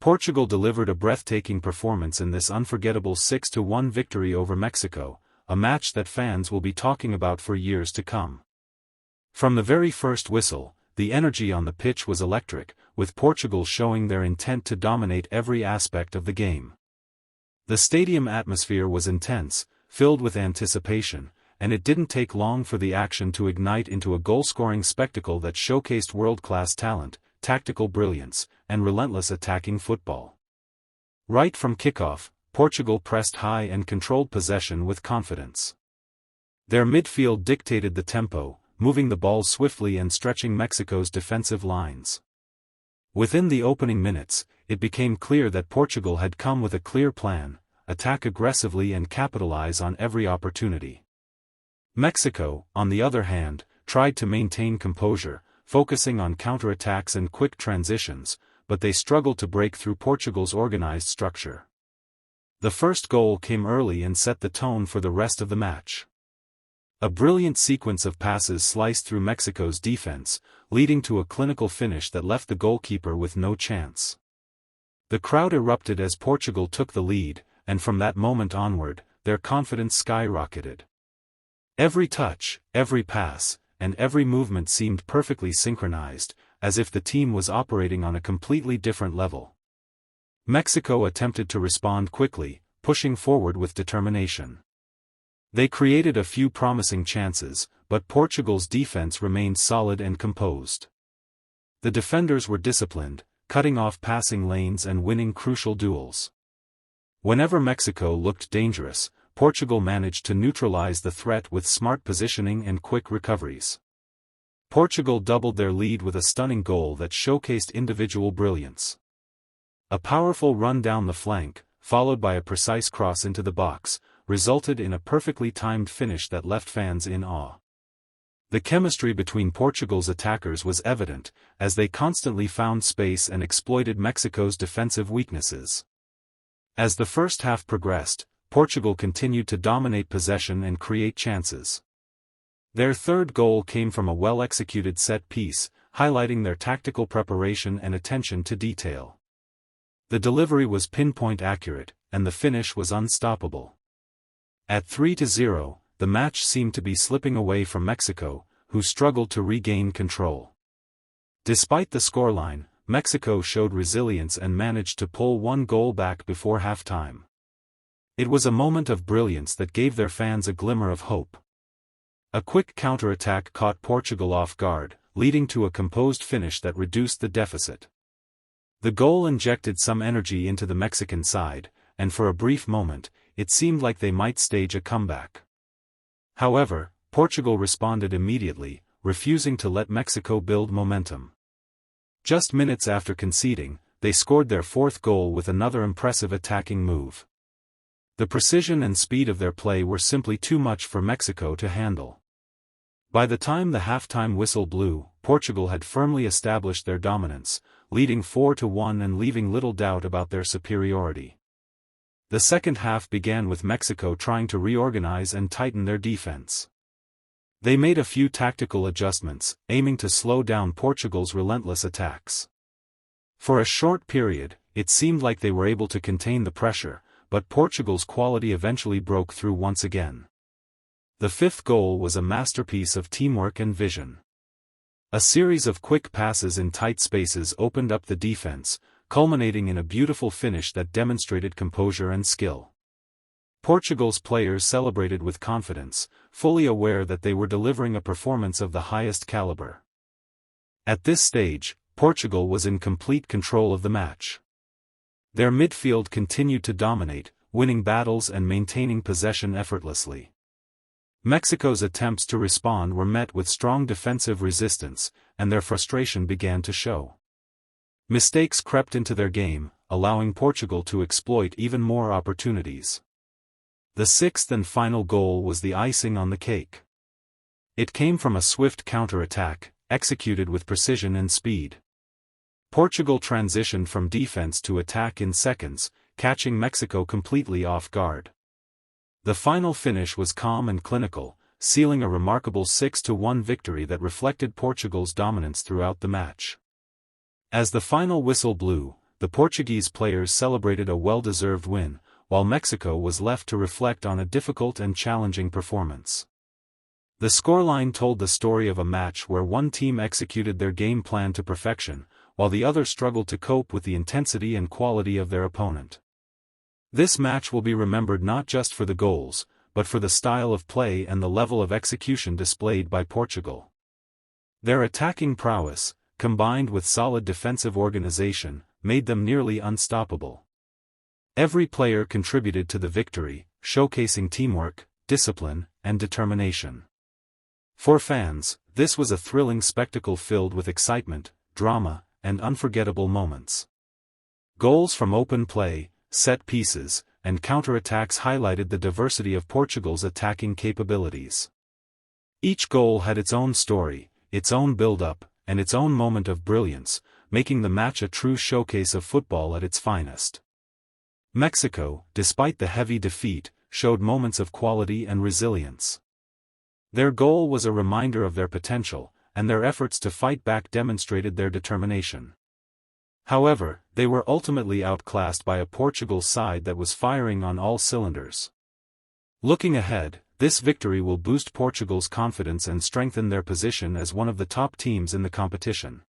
Portugal delivered a breathtaking performance in this unforgettable 6-1 victory over Mexico, a match that fans will be talking about for years to come. From the very first whistle, the energy on the pitch was electric, with Portugal showing their intent to dominate every aspect of the game. The stadium atmosphere was intense, filled with anticipation, and it didn't take long for the action to ignite into a goal-scoring spectacle that showcased world-class talent, tactical brilliance, and relentless attacking football. Right from kickoff, Portugal pressed high and controlled possession with confidence. Their midfield dictated the tempo, moving the ball swiftly and stretching Mexico's defensive lines. Within the opening minutes, it became clear that Portugal had come with a clear plan: attack aggressively and capitalize on every opportunity. Mexico, on the other hand, tried to maintain composure, focusing on counterattacks and quick transitions, but they struggled to break through Portugal's organized structure. The first goal came early and set the tone for the rest of the match. A brilliant sequence of passes sliced through Mexico's defense, leading to a clinical finish that left the goalkeeper with no chance. The crowd erupted as Portugal took the lead, and from that moment onward, their confidence skyrocketed. Every touch, every pass, and every movement seemed perfectly synchronized, as if the team was operating on a completely different level. Mexico attempted to respond quickly, pushing forward with determination. They created a few promising chances, but Portugal's defense remained solid and composed. The defenders were disciplined, cutting off passing lanes and winning crucial duels. Whenever Mexico looked dangerous, Portugal managed to neutralize the threat with smart positioning and quick recoveries. Portugal doubled their lead with a stunning goal that showcased individual brilliance. A powerful run down the flank, followed by a precise cross into the box, resulted in a perfectly timed finish that left fans in awe. The chemistry between Portugal's attackers was evident, as they constantly found space and exploited Mexico's defensive weaknesses. As the first half progressed, Portugal continued to dominate possession and create chances. Their third goal came from a well-executed set piece, highlighting their tactical preparation and attention to detail. The delivery was pinpoint accurate, and the finish was unstoppable. At 3-0, the match seemed to be slipping away from Mexico, who struggled to regain control. Despite the scoreline, Mexico showed resilience and managed to pull one goal back before halftime. It was a moment of brilliance that gave their fans a glimmer of hope. A quick counterattack caught Portugal off guard, leading to a composed finish that reduced the deficit. The goal injected some energy into the Mexican side, and for a brief moment, it seemed like they might stage a comeback. However, Portugal responded immediately, refusing to let Mexico build momentum. Just minutes after conceding, they scored their fourth goal with another impressive attacking move. The precision and speed of their play were simply too much for Mexico to handle. By the time the halftime whistle blew, Portugal had firmly established their dominance, leading 4-1 and leaving little doubt about their superiority. The second half began with Mexico trying to reorganize and tighten their defense. They made a few tactical adjustments, aiming to slow down Portugal's relentless attacks. For a short period, it seemed like they were able to contain the pressure, but Portugal's quality eventually broke through once again. The fifth goal was a masterpiece of teamwork and vision. A series of quick passes in tight spaces opened up the defense, culminating in a beautiful finish that demonstrated composure and skill. Portugal's players celebrated with confidence, fully aware that they were delivering a performance of the highest caliber. At this stage, Portugal was in complete control of the match. Their midfield continued to dominate, winning battles and maintaining possession effortlessly. Mexico's attempts to respond were met with strong defensive resistance, and their frustration began to show. Mistakes crept into their game, allowing Portugal to exploit even more opportunities. The sixth and final goal was the icing on the cake. It came from a swift counterattack, executed with precision and speed. Portugal transitioned from defense to attack in seconds, catching Mexico completely off guard. The final finish was calm and clinical, sealing a remarkable 6-1 victory that reflected Portugal's dominance throughout the match. As the final whistle blew, the Portuguese players celebrated a well-deserved win, while Mexico was left to reflect on a difficult and challenging performance. The scoreline told the story of a match where one team executed their game plan to perfection, while the other struggled to cope with the intensity and quality of their opponent. This match will be remembered not just for the goals, but for the style of play and the level of execution displayed by Portugal. Their attacking prowess, combined with solid defensive organization, made them nearly unstoppable. Every player contributed to the victory, showcasing teamwork, discipline, and determination. For fans, this was a thrilling spectacle filled with excitement, drama, and unforgettable moments. Goals from open play, set pieces, and counterattacks highlighted the diversity of Portugal's attacking capabilities. Each goal had its own story, its own build-up, and its own moment of brilliance, making the match a true showcase of football at its finest. Mexico, despite the heavy defeat, showed moments of quality and resilience. Their goal was a reminder of their potential, and their efforts to fight back demonstrated their determination. However, they were ultimately outclassed by a Portugal side that was firing on all cylinders. Looking ahead, this victory will boost Portugal's confidence and strengthen their position as one of the top teams in the competition.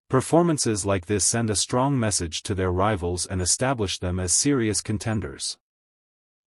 Performances like this send a strong message to their rivals and establish them as serious contenders.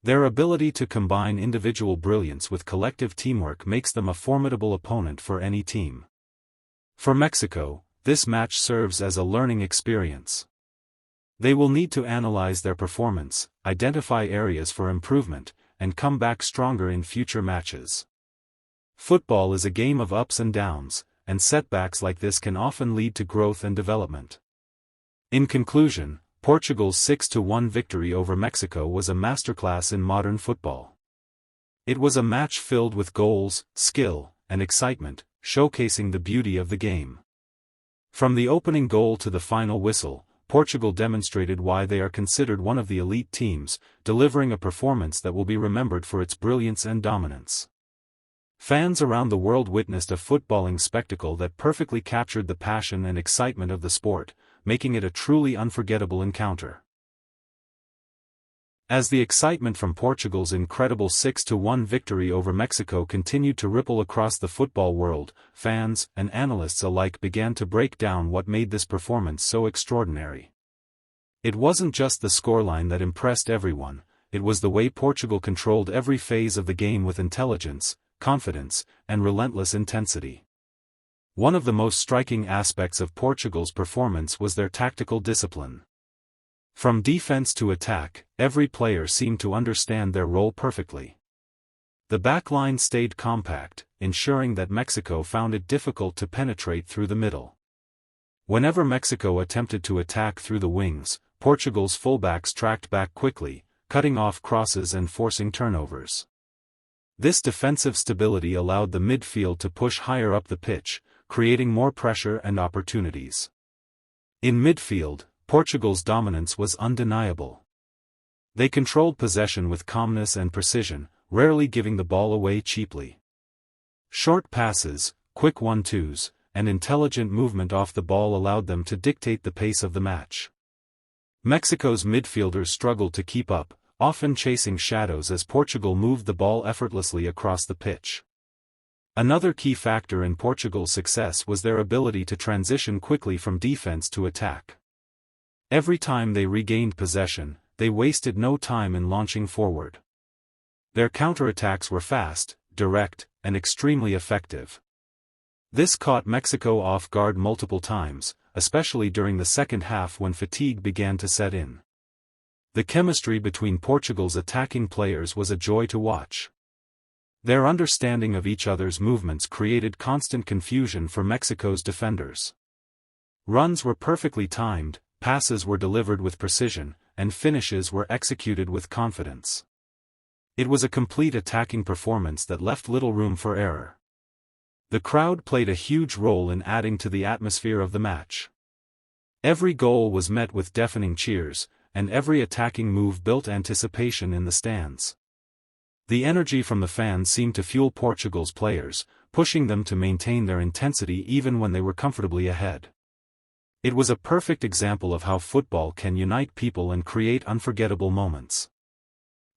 Their ability to combine individual brilliance with collective teamwork makes them a formidable opponent for any team. For Mexico, this match serves as a learning experience. They will need to analyze their performance, identify areas for improvement, and come back stronger in future matches. Football is a game of ups and downs, and setbacks like this can often lead to growth and development. In conclusion, Portugal's 6-1 victory over Mexico was a masterclass in modern football. It was a match filled with goals, skill, and excitement, showcasing the beauty of the game. From the opening goal to the final whistle, Portugal demonstrated why they are considered one of the elite teams, delivering a performance that will be remembered for its brilliance and dominance. Fans around the world witnessed a footballing spectacle that perfectly captured the passion and excitement of the sport, making it a truly unforgettable encounter. As the excitement from Portugal's incredible 6-1 victory over Mexico continued to ripple across the football world, fans and analysts alike began to break down what made this performance so extraordinary. It wasn't just the scoreline that impressed everyone, it was the way Portugal controlled every phase of the game with intelligence, confidence, and relentless intensity. One of the most striking aspects of Portugal's performance was their tactical discipline. From defense to attack, every player seemed to understand their role perfectly. The backline stayed compact, ensuring that Mexico found it difficult to penetrate through the middle. Whenever Mexico attempted to attack through the wings, Portugal's fullbacks tracked back quickly, cutting off crosses and forcing turnovers. This defensive stability allowed the midfield to push higher up the pitch, creating more pressure and opportunities. In midfield, Portugal's dominance was undeniable. They controlled possession with calmness and precision, rarely giving the ball away cheaply. Short passes, quick 1-2s, and intelligent movement off the ball allowed them to dictate the pace of the match. Mexico's midfielders struggled to keep up, often chasing shadows as Portugal moved the ball effortlessly across the pitch. Another key factor in Portugal's success was their ability to transition quickly from defense to attack. Every time they regained possession, they wasted no time in launching forward. Their counterattacks were fast, direct, and extremely effective. This caught Mexico off guard multiple times, especially during the second half when fatigue began to set in. The chemistry between Portugal's attacking players was a joy to watch. Their understanding of each other's movements created constant confusion for Mexico's defenders. Runs were perfectly timed, passes were delivered with precision, and finishes were executed with confidence. It was a complete attacking performance that left little room for error. The crowd played a huge role in adding to the atmosphere of the match. Every goal was met with deafening cheers, and every attacking move built anticipation in the stands. The energy from the fans seemed to fuel Portugal's players, pushing them to maintain their intensity even when they were comfortably ahead. It was a perfect example of how football can unite people and create unforgettable moments.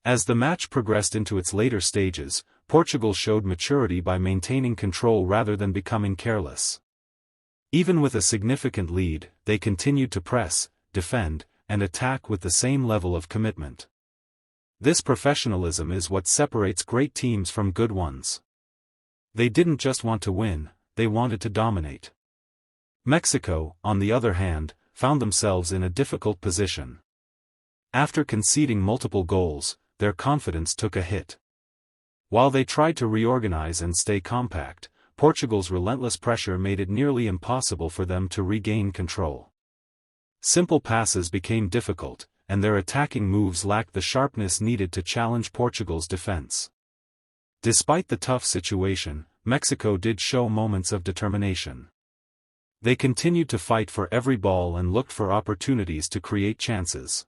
As the match progressed into its later stages, Portugal showed maturity by maintaining control rather than becoming careless. Even with a significant lead, they continued to press, defend, and attack with the same level of commitment. This professionalism is what separates great teams from good ones. They didn't just want to win, they wanted to dominate. Mexico, on the other hand, found themselves in a difficult position. After conceding multiple goals, their confidence took a hit. While they tried to reorganize and stay compact, Portugal's relentless pressure made it nearly impossible for them to regain control. Simple passes became difficult, and their attacking moves lacked the sharpness needed to challenge Portugal's defense. Despite the tough situation, Mexico did show moments of determination. They continued to fight for every ball and looked for opportunities to create chances.